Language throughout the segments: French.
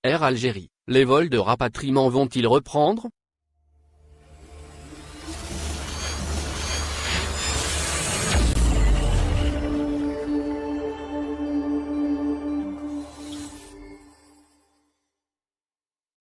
Air Algérie, les vols de rapatriement vont-ils reprendre?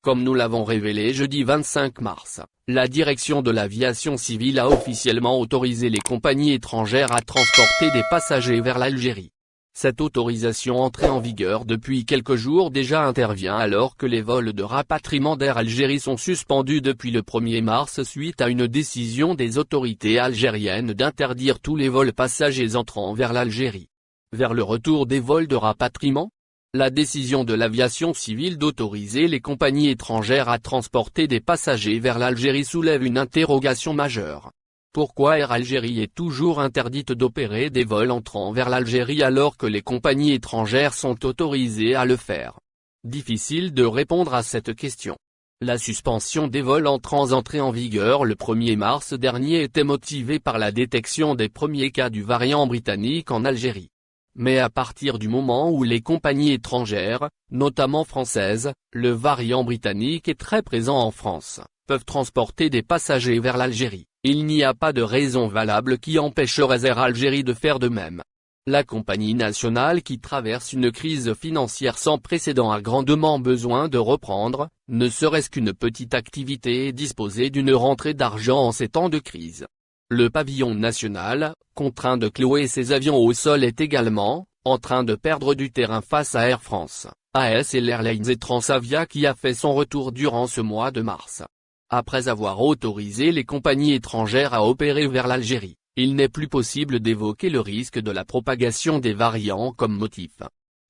Comme nous l'avons révélé jeudi 25 mars, la direction de l'aviation civile a officiellement autorisé les compagnies étrangères à transporter des passagers vers l'Algérie. Cette autorisation entrée en vigueur depuis quelques jours déjà intervient alors que les vols de rapatriement d'Air Algérie sont suspendus depuis le 1er mars suite à une décision des autorités algériennes d'interdire tous les vols passagers entrant vers l'Algérie. Vers le retour des vols de rapatriement, la décision de l'aviation civile d'autoriser les compagnies étrangères à transporter des passagers vers l'Algérie soulève une interrogation majeure. Pourquoi Air Algérie est toujours interdite d'opérer des vols entrant vers l'Algérie alors que les compagnies étrangères sont autorisées à le faire? Difficile de répondre à cette question. La suspension des vols entrée en vigueur le 1er mars dernier était motivée par la détection des premiers cas du variant britannique en Algérie. Mais à partir du moment où les compagnies étrangères, notamment françaises, le variant britannique est très présent en France, peuvent transporter des passagers vers l'Algérie, il n'y a pas de raison valable qui empêcherait Air Algérie de faire de même. La compagnie nationale qui traverse une crise financière sans précédent a grandement besoin de reprendre, ne serait-ce qu'une petite activité et disposer d'une rentrée d'argent en ces temps de crise. Le pavillon national, contraint de clouer ses avions au sol est également, en train de perdre du terrain face à Air France, ASL Airlines et Transavia qui a fait son retour durant ce mois de mars. Après avoir autorisé les compagnies étrangères à opérer vers l'Algérie, il n'est plus possible d'évoquer le risque de la propagation des variants comme motif.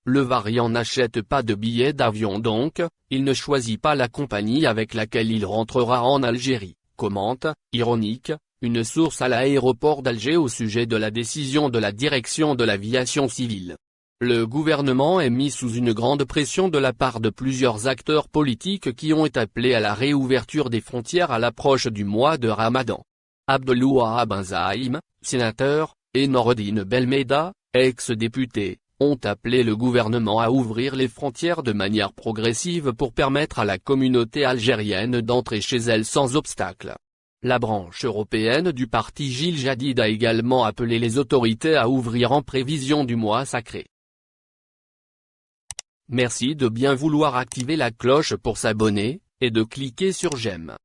Le variant n'achète pas de billets d'avion donc, il ne choisit pas la compagnie avec laquelle il rentrera en Algérie, commente, ironique, une source à l'aéroport d'Alger au sujet de la décision de la direction de l'aviation civile. Le gouvernement est mis sous une grande pression de la part de plusieurs acteurs politiques qui ont appelé à la réouverture des frontières à l'approche du mois de Ramadan. Abdelwahab Ben Zaïm, sénateur, et Noreddine Belmeda, ex-député, ont appelé le gouvernement à ouvrir les frontières de manière progressive pour permettre à la communauté algérienne d'entrer chez elle sans obstacle. La branche européenne du parti Gil Jadid a également appelé les autorités à ouvrir en prévision du mois sacré. Merci de bien vouloir activer la cloche pour s'abonner, et de cliquer sur j'aime.